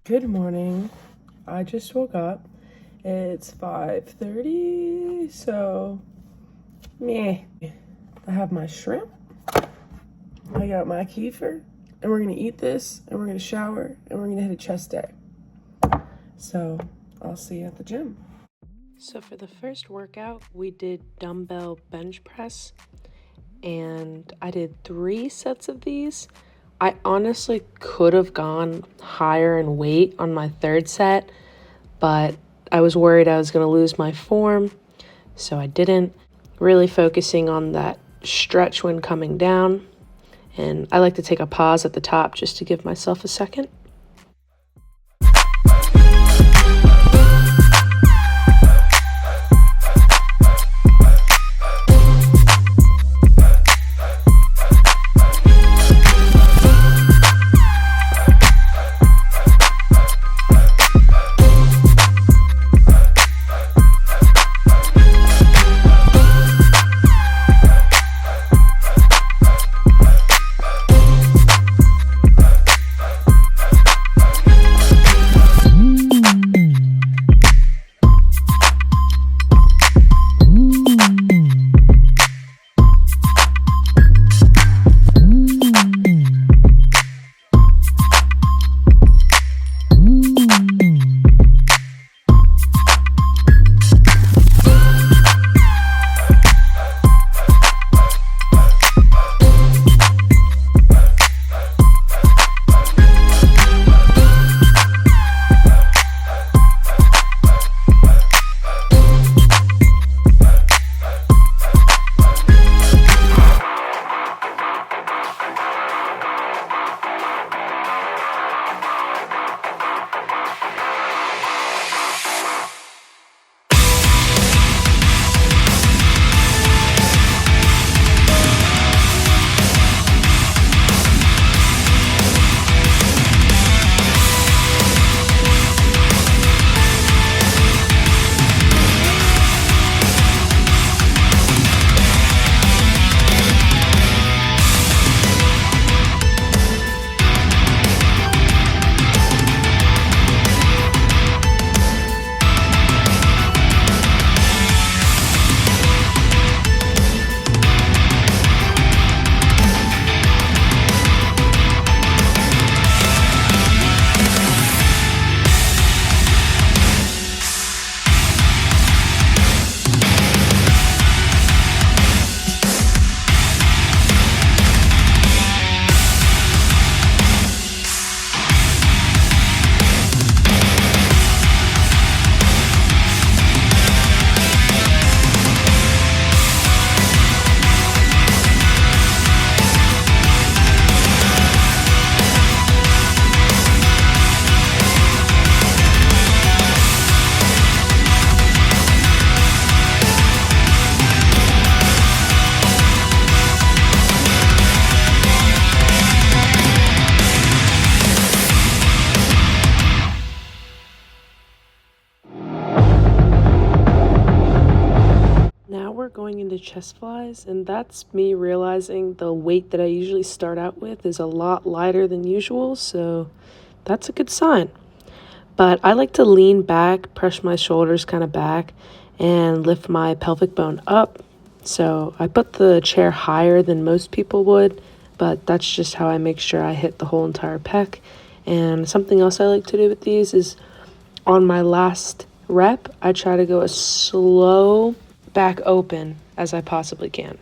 Good morning. I just woke up. It's 5:30, so meh. I have my shrimp. I got my kefir, and we're gonna eat this, and we're gonna shower, and we're gonna hit a chest day. So I'll see you at the gym. So for the first workout, we did dumbbell bench press, and I did 3 sets of these. I honestly could have gone higher in weight on my 3rd set, but I was worried I was going to lose my form, so I didn't. Really focusing on that stretch when coming down, and I like to take a pause at the top just to give myself a second. Going into chest flies, and that's me realizing the weight that I usually start out with is a lot lighter than usual, so that's a good sign. But I like to lean back, press my shoulders kind of back, and lift my pelvic bone up. So I put the chair higher than most people would, but that's just how I make sure I hit the whole entire pec. And something else I like to do with these is on my last rep, I try to go as slow back open as I possibly can.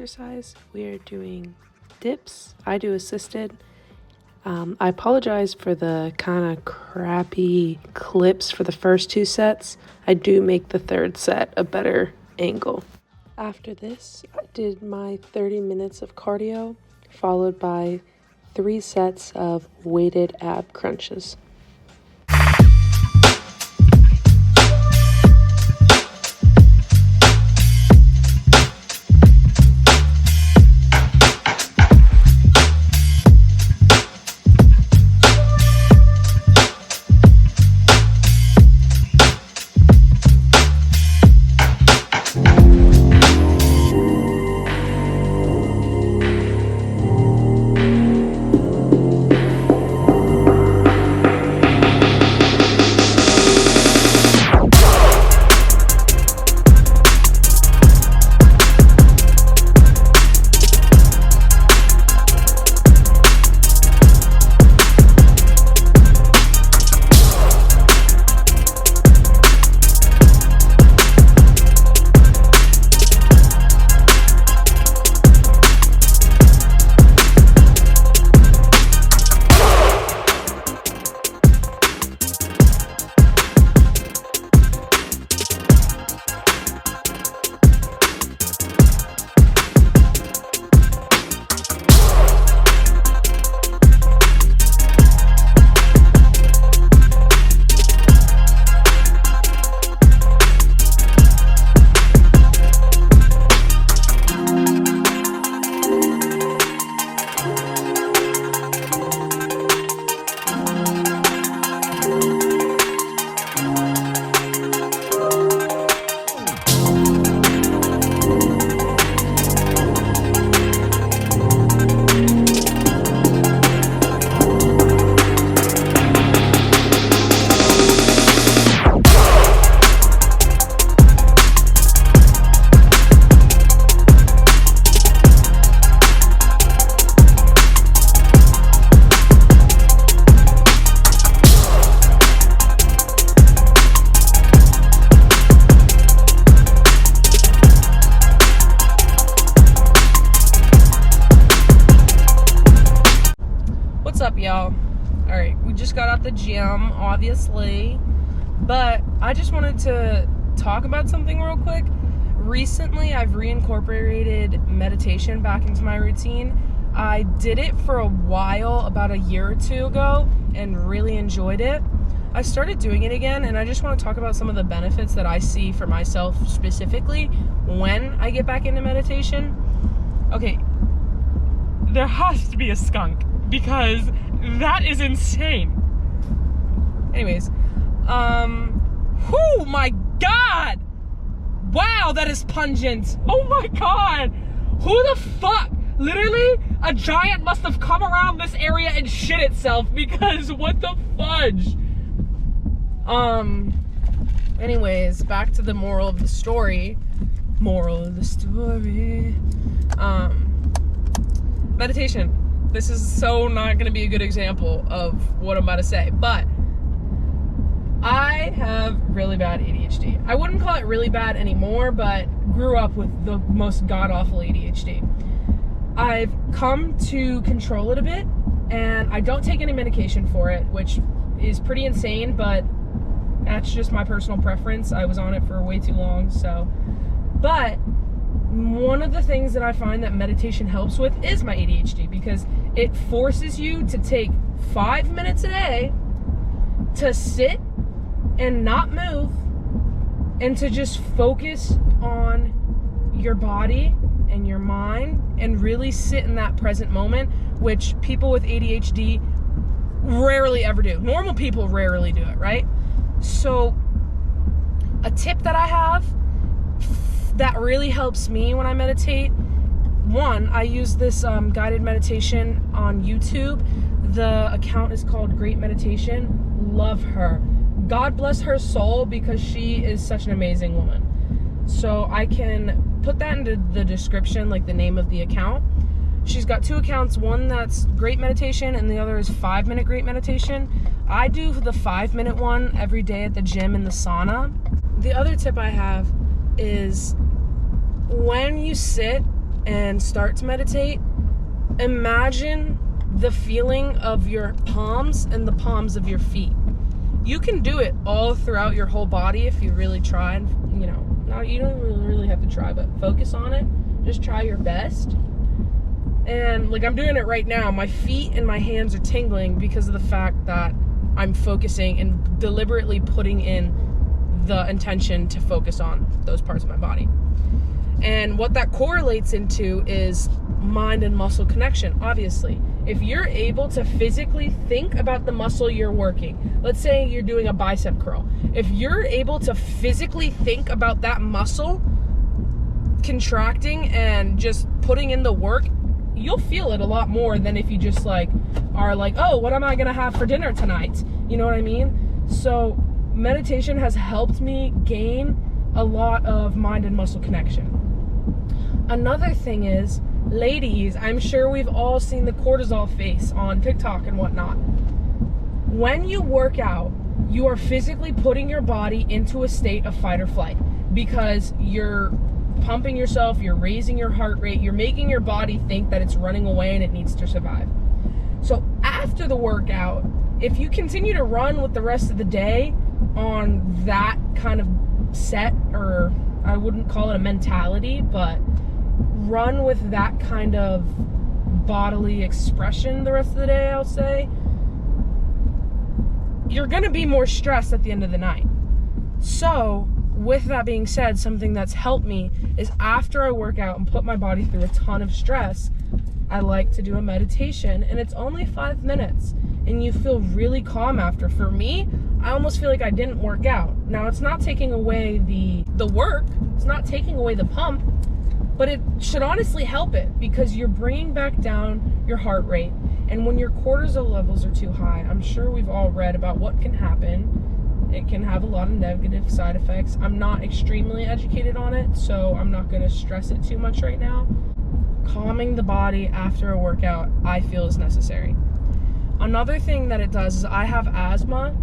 exercise. We are doing dips. I do assisted. I apologize for the kind of crappy clips for the first 2 sets. I do make the 3rd set a better angle. After this, I did my 30 minutes of cardio, followed by 3 sets of weighted ab crunches. What's up, y'all? All right, we just got out the gym, obviously, but I just wanted to talk about something real quick. Recently, I've reincorporated meditation back into my routine. I did it for a while, about a year or 2 ago, and really enjoyed it. I started doing it again, and I just want to talk about some of the benefits that I see for myself specifically when I get back into meditation. Okay, there has to be a skunk, because that is insane. Anyways, oh my god! Wow, that is pungent. Oh my god! Who the fuck? Literally, a giant must have come around this area and shit itself, because what the fudge? Anyways, back to the moral of the story. Meditation. This is so not going to be a good example of what I'm about to say, but I have really bad ADHD. I wouldn't call it really bad anymore, but grew up with the most god-awful ADHD. I've come to control it a bit, and I don't take any medication for it, which is pretty insane, but that's just my personal preference. I was on it for way too long, so. But one of the things that I find that meditation helps with is my ADHD, because it forces you to take 5 minutes a day to sit and not move and to just focus on your body and your mind and really sit in that present moment, which people with ADHD rarely ever do. Normal people rarely do it, right? So a tip that I have that really helps me when I meditate, one, I use this guided meditation on YouTube. The account is called Great Meditation. Love her. God bless her soul, because she is such an amazing woman. So I can put that into the description, like the name of the account. She's got 2 accounts, one that's Great Meditation and the other is 5-minute Great Meditation. I do the 5-minute one every day at the gym in the sauna. The other tip I have is when you sit and start to meditate, imagine the feeling of your palms and the palms of your feet. You can do it all throughout your whole body if you really try, and you don't really have to try, but focus on it. Just try your best. And like, I'm doing it right now. My feet and my hands are tingling because of the fact that I'm focusing and deliberately putting in the intention to focus on those parts of my body. And what that correlates into is mind and muscle connection, obviously. If you're able to physically think about the muscle you're working, let's say you're doing a bicep curl. If you're able to physically think about that muscle contracting and just putting in the work, you'll feel it a lot more than if you just are like, oh, what am I gonna have for dinner tonight? You know what I mean? So meditation has helped me gain a lot of mind and muscle connection. Another thing is, ladies, I'm sure we've all seen the cortisol face on TikTok and whatnot. When you work out, you are physically putting your body into a state of fight or flight because you're pumping yourself, you're raising your heart rate, you're making your body think that it's running away and it needs to survive. So after the workout, if you continue to run with the rest of the day on that kind of set, or I wouldn't call it a mentality, but run with that kind of bodily expression the rest of the day, I'll say, you're gonna be more stressed at the end of the night. So with that being said, something that's helped me is after I work out and put my body through a ton of stress, I like to do a meditation, and it's only 5 minutes and you feel really calm after. For me, I almost feel like I didn't work out. Now, it's not taking away the work, it's not taking away the pump, but it should honestly help it because you're bringing back down your heart rate. And when your cortisol levels are too high, I'm sure we've all read about what can happen. It can have a lot of negative side effects. I'm not extremely educated on it, so I'm not going to stress it too much right now. Calming the body after a workout, I feel, is necessary. Another thing that it does is I have asthma,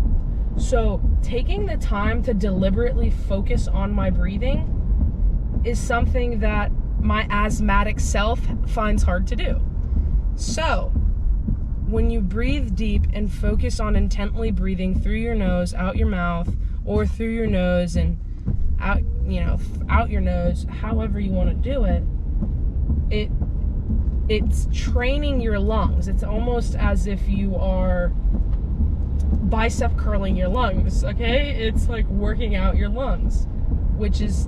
so taking the time to deliberately focus on my breathing is something that my asthmatic self finds hard to do. So when you breathe deep and focus on intently breathing through your nose, out your mouth, or through your nose and out, out your nose, however you want to do it, it's training your lungs. It's almost as if you are bicep curling your lungs, okay? It's like working out your lungs, which is,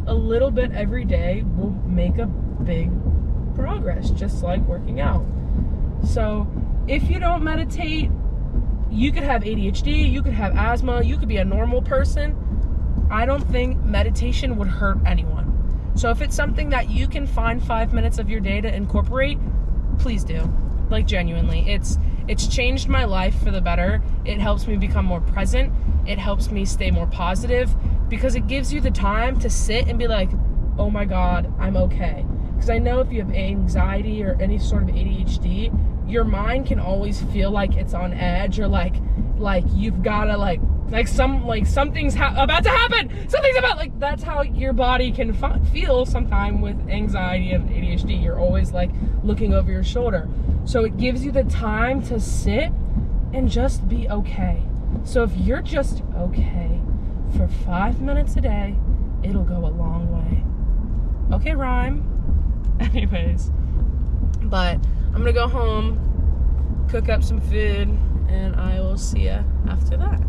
a little bit every day will make a big progress, just like working out. So if you don't meditate, you could have ADHD, you could have asthma, you could be a normal person. I don't think meditation would hurt anyone. So if it's something that you can find 5 minutes of your day to incorporate, please do. Like, genuinely, it's changed my life for the better. It helps me become more present. It helps me stay more positive because it gives you the time to sit and be like, oh my God, I'm okay. Because I know if you have anxiety or any sort of ADHD, your mind can always feel like it's on edge, or like you've gotta something's about to happen. Something's about, that's how your body can feel sometime with anxiety and ADHD. You're always looking over your shoulder. So it gives you the time to sit and just be okay. So if you're just okay for 5 minutes a day, it'll go a long way. Okay, rhyme. Anyways, but I'm gonna go home, cook up some food, and I will see ya after that.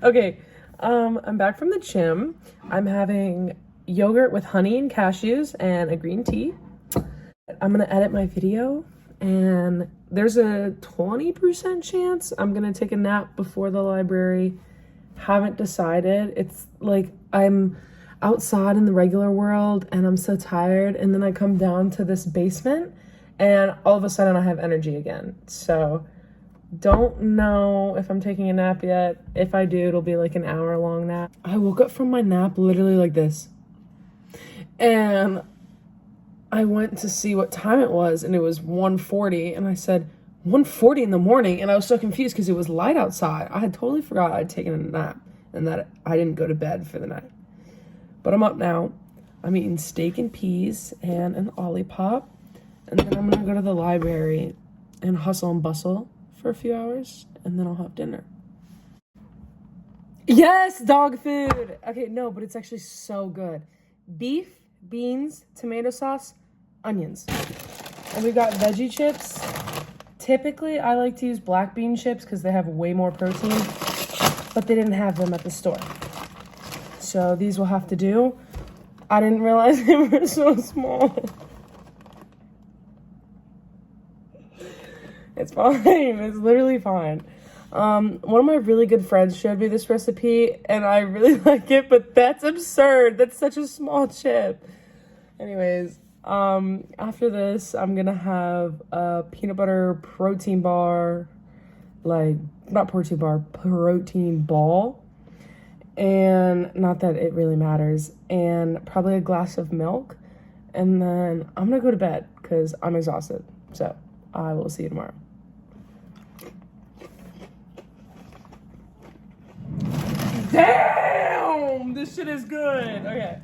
Okay, I'm back from the gym. I'm having yogurt with honey and cashews and a green tea. I'm gonna edit my video, and there's a 20% chance I'm gonna take a nap before the library. Haven't decided. It's like I'm outside in the regular world and I'm so tired, and then I come down to this basement and all of a sudden I have energy again. So don't know if I'm taking a nap yet. If I do, it'll be like an hour-long nap. I woke up from my nap literally like this, and I went to see what time it was, and it was 1:40, and I said, 1:40 in the morning, and I was so confused because it was light outside. I had totally forgot I'd taken a nap and that I didn't go to bed for the night. But I'm up now. I'm eating steak and peas and an Olipop. And then I'm gonna go to the library and hustle and bustle for a few hours. And then I'll have dinner. Yes, dog food. Okay, no, but it's actually so good. Beef, beans, tomato sauce, onions. And we've got veggie chips. Typically, I like to use black bean chips because they have way more protein, but they didn't have them at the store. So these will have to do. I didn't realize they were so small. It's fine. It's literally fine. One of my really good friends showed me this recipe, and I really like it, but that's absurd. That's such a small chip. Anyways, after this, I'm gonna have a peanut butter protein bar, like, not protein bar, protein ball, and not that it really matters, and probably a glass of milk, and then I'm gonna go to bed, because I'm exhausted, so I will see you tomorrow. Damn! This shit is good. Okay.